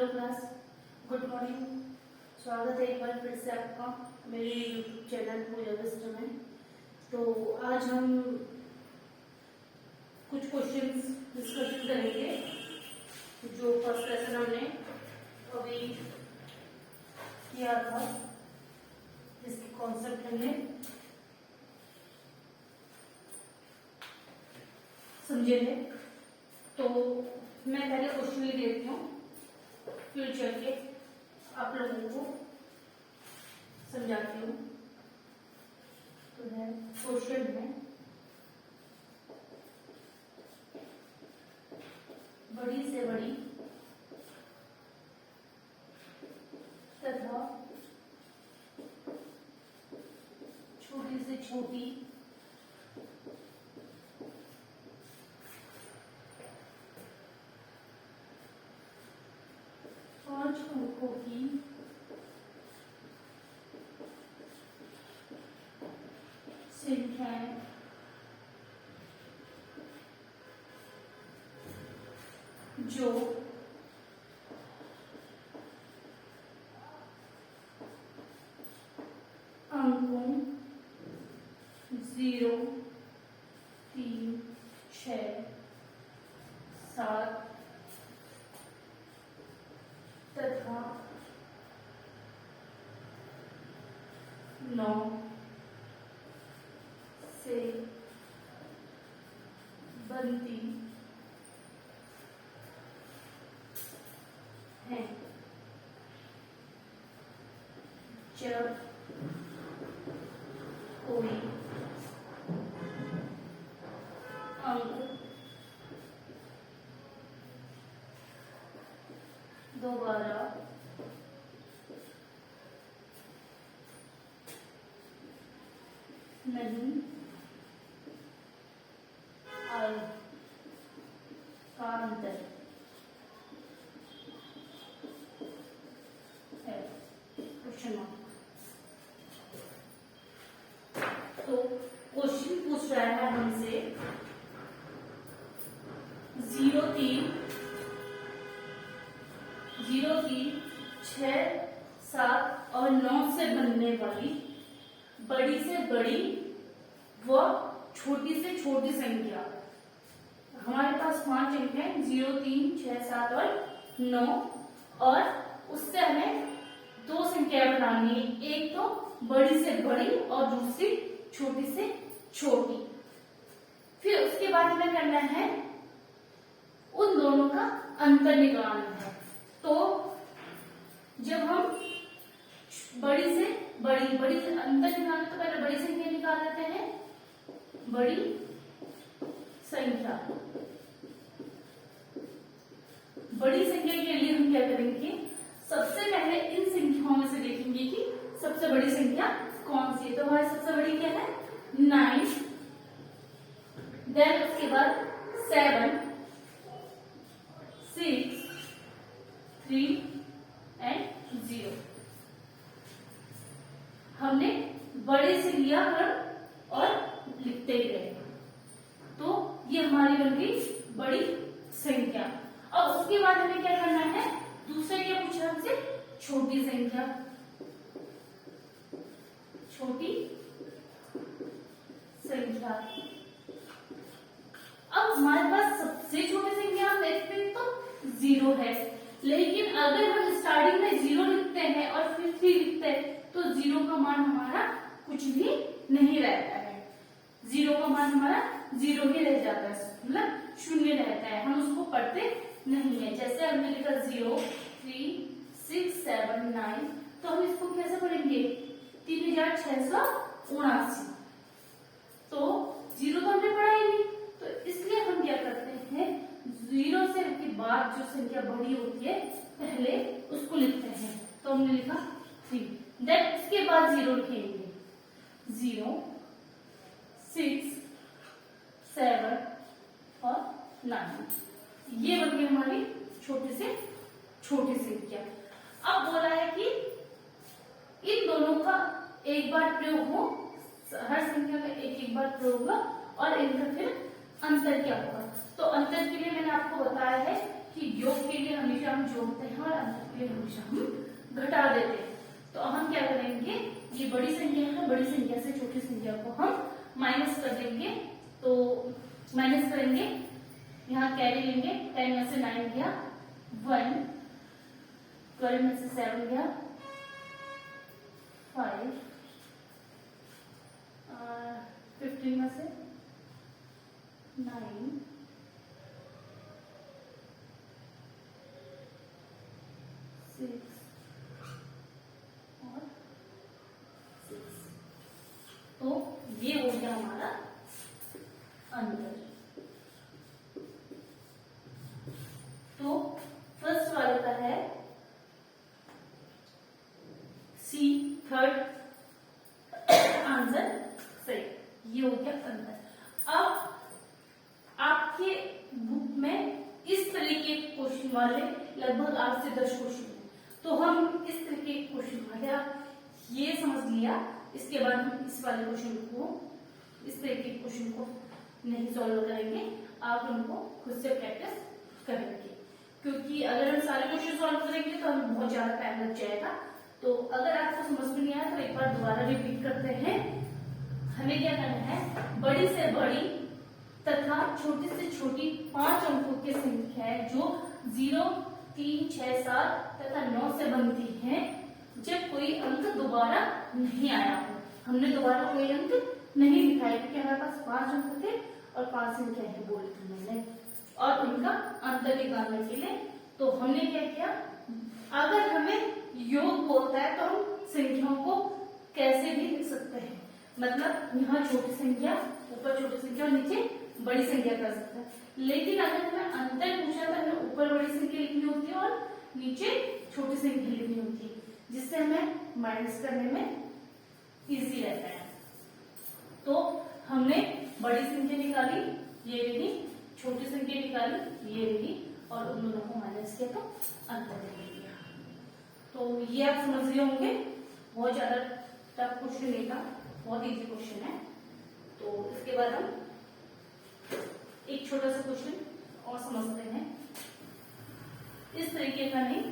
Hello class, good morning. स्वागत है एक बार फिर से आपका मेरे यूट्यूब चैनल पूजा विस्ट में। तो आज हम कुछ क्वेश्चंस डिस्कशन करेंगे जो फर्स्ट लेसन हमने अभी किया था, जिसके कॉन्सेप्ट हमने समझे थे। तो मैं पहले क्वेश्चन ही देती हूँ, फ्यूचर के आप लोगों को समझाती हूँ। तो क्वेश्चन है, बड़ी से बड़ी तथा छोटी से छोटी पांच अंकों की संख्याएं जो अंकों 0, 3, 6, 7 तथा 9 से बनती है। जब कोई अंक दोबारा नहीं आए का अंतर है क्वेश्चन मार्क। तो क्वेश्चन पूछ रहा है हमसे 0, 3, 6, 7 और 9 से बनने वाली बड़ी से बड़ी व छोटी से छोटी संख्या। हमारे पास 5 अंक हैं, 0, 3, 6, 7 और 9, और उससे हमें दो संख्या बनानी है, एक तो बड़ी से बड़ी और दूसरी छोटी से छोटी। फिर उसके बाद हमें करना है उन दोनों का अंतर निकालना है। तो जब हम बड़ी से अंतर निकालना, तो पहले बड़ी संख्या निकाल लेते हैं। बड़ी संख्या के लिए हम क्या करेंगे, सबसे पहले इन संख्याओं में से देखेंगे कि सबसे बड़ी संख्या कौन सी है। तो हमारी सबसे बड़ी क्या है, 9। देन उसके बाद 7, 6, 3 एंड 0। हमने बड़े से लिया और लिखते ही गए, तो ये हमारी बन गई बड़ी संख्या। अब उसके बाद हमें क्या करना है, दूसरा क्या पूछा हमसे, छोटी संख्या। छोटी संख्या, अब हमारे पास सबसे छोटी संख्या हम देखते हैं तो 0 है, लेकिन अगर हम स्टार्टिंग में 0 लिखते हैं और फिर 3 लिखते हैं तो 0 का मान हमारा कुछ भी नहीं रहता है। 0 का मान हमारा 0 ही रह जाता है, मतलब शून्य रहता है, हम उसको पढ़ते नहीं है। जैसे हमने लिखा 0, 3, 6, 7, 9, तो हम इसको कैसे पढ़ेंगे, 3679। तो 0 तो हमने पढ़ा ही नहीं, तो इसलिए हम क्या करते हैं, 0 से के बाद जो संख्या बड़ी होती है पहले उसको लिखते हैं। तो हमने लिखा 3, देन इसके बाद 0 लिखेंगे, 0, 6, 7 और 9। ये बन गई हमारी छोटी से छोटी संख्या। अब बोला है कि इन दोनों का एक बार प्रयोग हो, हर संख्या का एक बार प्रयोग होगा और इनका फिर अंतर क्या होगा। तो अंतर के लिए मैंने आपको बताया है कि योग के लिए हमेशा हम जोड़ते हैं और अंतर के लिए हमेशा हम घटा देते हैं। तो हम क्या करेंगे, ये बड़ी संख्या है, बड़ी संख्या से छोटी संख्या को हम माइनस कर देंगे। तो माइनस करेंगे, यहाँ कैरी लेंगे, 10 में से 9 गया 1, 12 में से 7 गया 5, 15 में से 9, 6 और 6। तो ये हो गया हमारा अंतर। तो फर्स्ट वाले का है सी, थर्ड आंसर सही। ये हो गया अंतर। अब आपके बुक में इस तरह के क्वेश्चन वाले लगभग 8 से 10 क्वेश्चन हैं। तो हम इस तरह के क्वेश्चन वाले, आप ये समझ लिया, इसके बाद हम इस वाले क्वेश्चन को, इस तरह के क्वेश्चन को नहीं सॉल्व करेंगे, आप उनको खुद से प्रैक्टिस करेंगे। क्योंकि अगर हम सारे क्वेश्चन सॉल्व करेंगे तो हमें बहुत ज्यादा टाइम लग जाएगा। तो अगर आपको समझ में नहीं आया तो एक बार दोबारा रिपीट करते हैं। हमें क्या करना है, बड़ी से बड़ी तथा छोटी से छोटी 5 अंकों की संख्या है जो 0, 3, 6, 7 तथा 9 से बनती है जब कोई अंक दोबारा नहीं आया हो। हमने दोबारा कोई अंक नहीं दिखाया क्योंकि हमारे पास 5 अंक थे और 5 संख्याएं बोली थी मैंने, और उनका अंतर निकालने के लिए तो हमने क्या किया, अगर हमें योग बोलता है तो हम संख्याओं को कैसे भी लिख सकते हैं। मतलब यहाँ छोटी संख्या, ऊपर छोटी संख्या और नीचे बड़ी संख्या कर सकते हैं। लेकिन अगर हमें अंतर पूछा तो हमें ऊपर बड़ी संख्या लिखनी होती है और नीचे छोटी संख्या लिखनी होती है, जिससे हमें माइनस करने में इजी रहता है। तो हमने बड़ी संख्या निकाली, ये रही, छोटी संख्या निकाली, ये रही, और उन दोनों को माइनस किया तो अंतर दे दिया। तो ये आप समझ गए होंगे, बहुत ज्यादा टफ क्वेश्चन नहीं था, बहुत इजी क्वेश्चन है। तो इसके बाद हम एक छोटा सा क्वेश्चन और समझते हैं, इस तरीके का नहीं।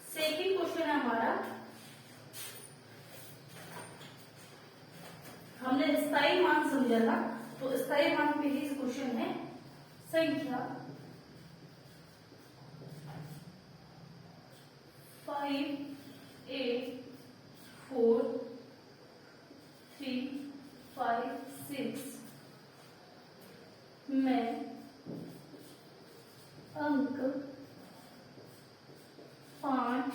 सेकंड क्वेश्चन है हमारा, हमने स्थायी मान समझा था, तो स्थायी मान पे ही क्वेश्चन है। संख्या 5, 8, 4, 3, 5, 6 में अंक 5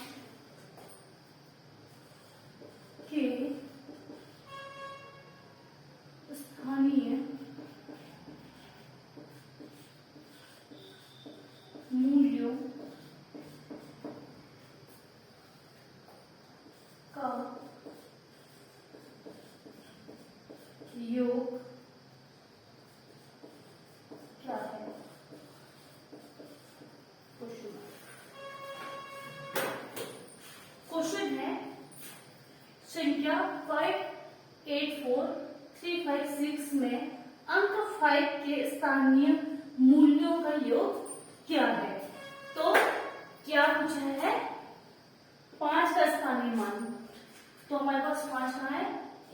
के स्थानीय मूल्यों का योग क्या है। क्वेश्चन है, संख्या 5, 8, 4, 3, 5, 6 में अंक 5 के स्थानीय मूल्यों का योग क्या है। तो क्या पूछा है, 5 का स्थानीय मान। तो हमारे पास 5 कहाँ है,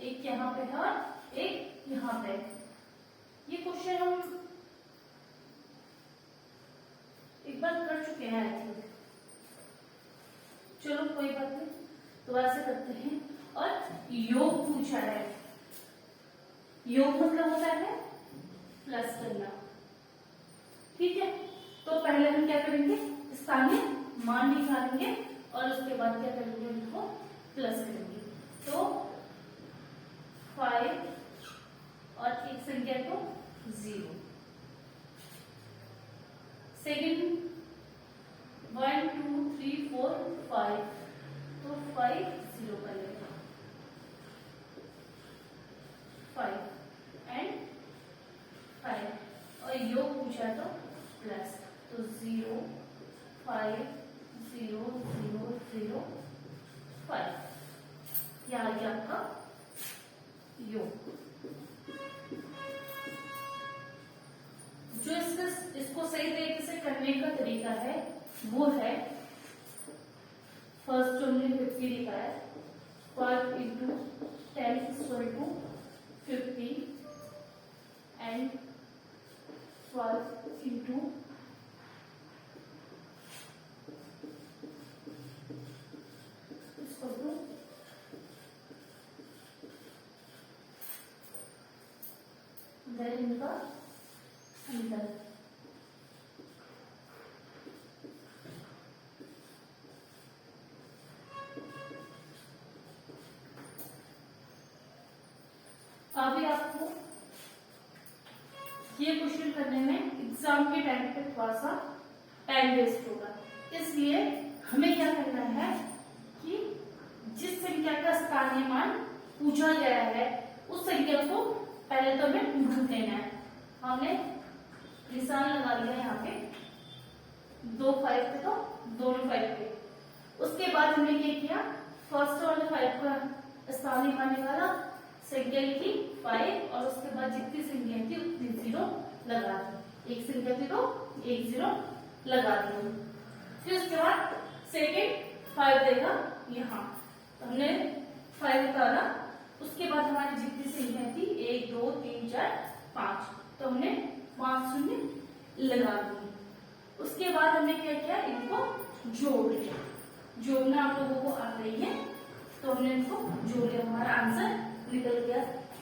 एक यहाँ पे है और एक यहाँ पे। ये क्वेश्चन हम एक बार कर चुके हैं आई थिंक, चलो कोई बात नहीं, तो ऐसे करते हैं। और योग पूछा है, योग मतलब होता है प्लस करना, ठीक है। तो पहले हम क्या करेंगे, स्थानीय मान निकालेंगे और उसके बाद क्या करेंगे, उनको प्लस करेंगे। तो 5 और एक संख्या तो 0। सेकेंड 1, 2, 3, 4, 5, तो 5 0 कर लेगा, 5 एंड 5, और योग पूछा तो प्लस, तो 0, 5, 0, 0, 0, 5। तरीका है वो है, फर्स्ट जो हमने 50 लिखा है, 12 into 10 equal to 50 and 12 into 10 इनका अंतर। अभी आपको ये क्वेश्चन करने में एग्जाम के टाइम पे थोड़ा सा टाइम वेस्ट होगा, इसलिए हमें क्या करना है कि जिस संख्या का स्थानीय मान पूछा गया है उस संख्या को पहले तो हमें ढूंढ देना है। हमने निशान लगा लिया यहाँ पे, 2 5 पे तो दोनों 5 पे। उसके बाद हमने क्या किया, फर्स्ट वाले 5 का स्थानीय मान निकाला, संख्या लिखी 5 और उसके बाद जितनी संख्या थी उतनी 0 लगा दी। एक संख्या थी तो एक 0 लगा दी। फिर उसके बाद सेकेंड 5 देगा यहाँ, तो हमने 5 उतारा। उसके बाद हमारी जितनी संख्या थी 1 2 3 4 5, तो हमने 5 शून्य लगा दी। उसके बाद हमने क्या किया, इनको जोड़ लिया। जोड़ना आप लोगों को आ रही है तो हमने इनको जोड़ लिया, हमारा आंसर निकल गया।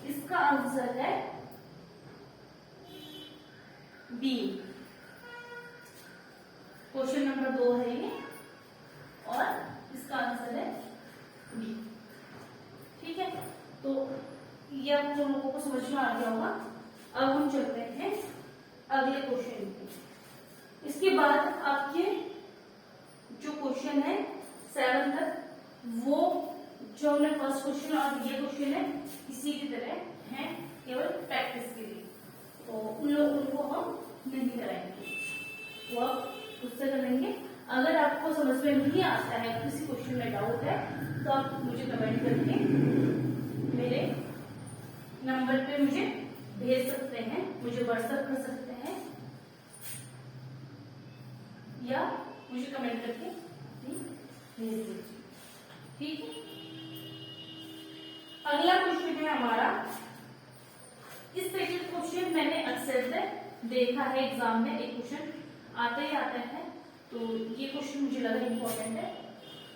इसका आंसर है बी। क्वेश्चन नंबर 2 है ये और इसका आंसर है बी। ठीक है, तो ये आप लोगों को समझ में आ गया होगा। अब हम चलते हैं अगले क्वेश्चन पे। इसके बाद आपके जो क्वेश्चन है 7 तक, वो जो हमने फर्स्ट क्वेश्चन और ये क्वेश्चन है इसी की तरह है, केवल प्रैक्टिस के लिए, तो उन लोगों को हम नहीं कराएंगे, वो आप उससे करेंगे। अगर आपको समझ में नहीं आता है, किसी क्वेश्चन में डाउट है, तो आप मुझे कमेंट करके मेरे नंबर पे मुझे भेज सकते हैं, मुझे व्हाट्सएप कर सकते हैं या मुझे कमेंट करके भेज दीजिए। ठीक है, अगला क्वेश्चन है हमारा, इस तरीके का क्वेश्चन मैंने अक्सर देखा है एग्जाम में, एक क्वेश्चन आता ही आता है, तो ये क्वेश्चन मुझे लगा इंपॉर्टेंट है।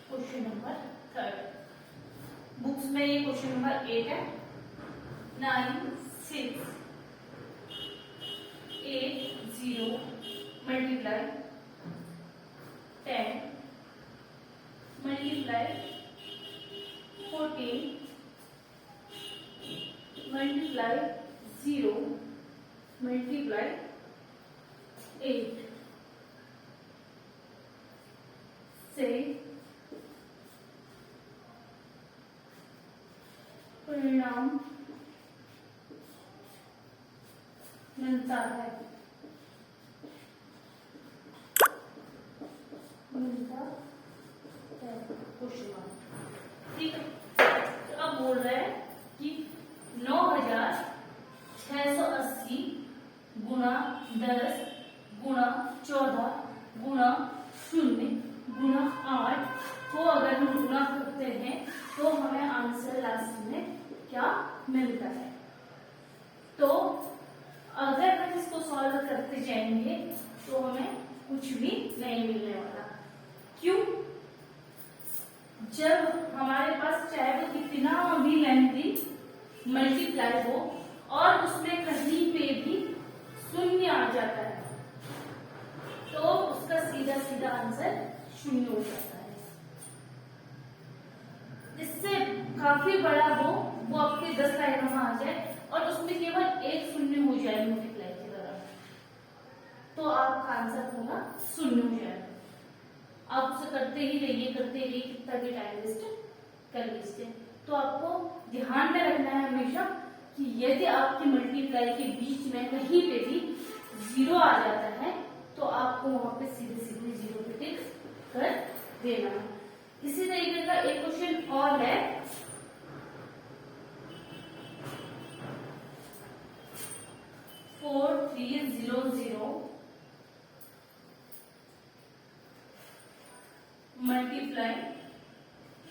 क्वेश्चन नंबर 3 बुक्स में ये क्वेश्चन नंबर 8 है। 9 6 8 0 मल्टीप्लाई 10 मल्टीप्लाई 14 मल्टीप्लाई 0 मल्टीप्लाई 8 से परिणाम मिलता है। ठीक है, तो अब बोल रहे हैं कि 9680 गुणा 10 गुणा 14 गुणा 0 गुणा 8 को अगर हम गुणा करते हैं तो हमें आंसर लास्ट में क्या मिलता है। तो अगर हम इसको सॉल्व करते जाएंगे तो हमें कुछ भी नहीं मिलने वाला। क्यों? जब हमारे पास चाहे वो कितना भी लेंथी मल्टीप्लाई हो और उसमें कहीं पे भी शून्य आ जाता है तो उसका सीधा सीधा आंसर शून्य हो जाता है। इससे काफी बड़ा हो वो आपके 10 लाइनों में आ जाए और उसमें केवल एक शून्य हो जाए मल्टीप्लाई की तरह, तो आपका आंसर होगा शून्य हो जाएगा। आप उसे करते ही रहिए कितना भी टाइम वेस्ट कर लीजिए। तो आपको ध्यान में रखना है हमेशा कि यदि आपके मल्टीप्लाई के बीच में कहीं पे भी 0 आ जाता है तो आपको वहां पे सीधे सीधे 0 पे टिक कर देना है। इसी तरीके का एक क्वेश्चन और है, मल्टीप्लाई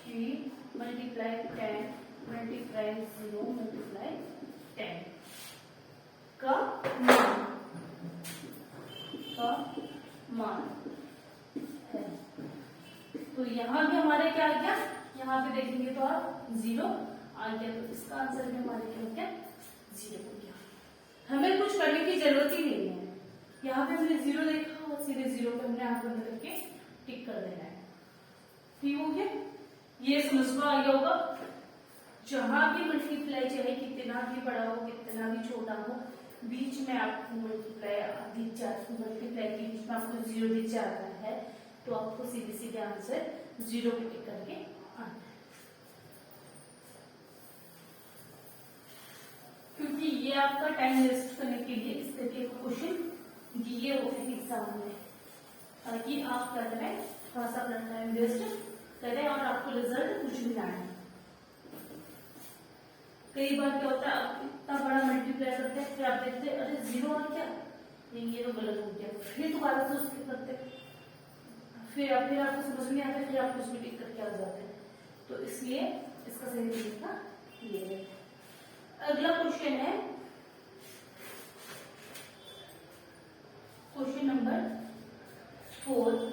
3 मल्टीप्लाई 10 मल्टीप्लाई 0 मल्टीप्लाई 10 का मान है। तो यहाँ भी हमारे क्या आ गया, यहाँ पे देखेंगे तो आप 0 आ गया, तो इसका आंसर भी हमारे क्या हो गया, 0 हो गया। हमें कुछ करने की जरूरत ही नहीं है, यहाँ पे हमने 0 देखा और सीधे 0 पे हमने आंख बंद करके टिक कर देना है। ठीक हो गया, ये समझ में आ गया होगा। जहां भी मल्टीप्लाई चाहे कितना भी बड़ा हो कितना भी छोटा हो, बीच में आपको मल्टीप्लाई के बीच में आपको 0 दिख जाता है, तो आपको सीधे सीधे आंसर 0 पे टिक करके आना है। क्योंकि ये आपका टाइम वेस्ट करने के लिए इस तरह के क्वेश्चन दिए होते हैं एग्जाम में, ताकि आप क्या करें, थोड़ा सा अपना टाइम वेस्ट करें और आपको रिजल्ट कुछ भी ना आए। कई बार क्या होता है, आप इतना बड़ा मल्टीप्लाई करते हैं, फिर आप देखते हैं अरे 0 और क्या, ये तो गलत हो गया, फिर दोबारा से उसके करते हैं, फिर आपको समझ नहीं आता, फिर आप उसमें टिक करके आ जाते हैं। तो इसलिए इसका सही तरीका ये है। अगला क्वेश्चन है क्वेश्चन नंबर 4।